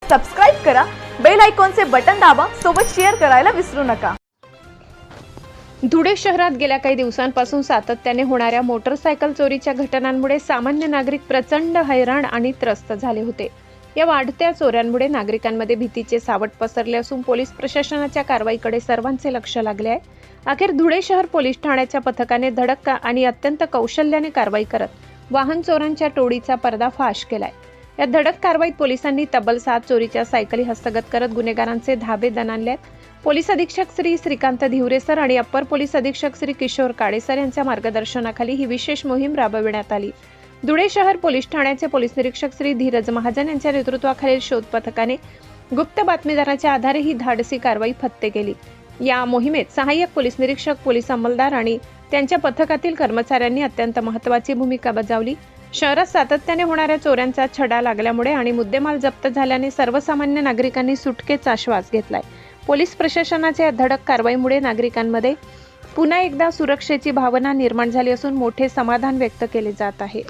Subscribe करा, bell आयकॉनचे button दाबा, सोबत शेअर करायला विसरू नका। धुळे शहरात गेल्या काही दिवसांपासून सातत्याने होणाऱ्या मोटरसायकल चोरीच्या घटनांमुळे सामान्य नागरिक प्रचंड हैराण आणि त्रस्त झाले होते। या वाढत्या चोऱ्यांमुळे नागरिकांमध्ये भीतीचे सावट पसरले असून पोलीस प्रशासनाच्या कारवाईकडे सर्वांचे लक्ष लागले आहे। अखेर धुळे शहर पोलीस ठाण्याच्या पथकाने धडक आणि अत्यंत कौशल्याने कारवाई करत वाहन चोरांच्या टोळीचा पर्दाफाश केलाय। या धडक कारवाईत पोलिसांनी तब्बल 7 चोरीच्या सायकली हस्तगत करत गुन्हेगारांचे धाबे दणाणले आहेत। पोलीस अधीक्षक श्री श्रीकांत धिवरे सर आणि अप्पर पोलीस अधीक्षक श्री किशोर काळे सर यांच्या मार्गदर्शनाखाली ही विशेष मोहीम राबविण्यात आली। धुळे शहर पोलीस ठाण्याचे पोलीस निरीक्षक श्री धीरज महाजन यांच्या नेतृत्वाखालील शोध पथकाने गुप्त बातमीदाराच्या आधारे ही धाडसी कारवाई फत्ते केली। या मोहिमेत सहाय्यक पोलीस निरीक्षक, पोलीस अंमलदार आणि त्यांच्या पथकातील कर्मचाऱ्यांनी अत्यंत महत्त्वाची भूमिका बजावली। शहरात सातत्याने होणाऱ्या चोऱ्यांचा छडा लागल्यामुळे आणि मुद्देमाल जप्त झाल्याने सर्वसामान्य नागरिकांनी सुटकेचा श्वास घेतलाय। पोलीस प्रशासनाच्या धडक कारवाईमुळे नागरिकांमध्ये पुन्हा एकदा सुरक्षेची भावना निर्माण झाली असून मोठे समाधान व्यक्त केले जात आहे।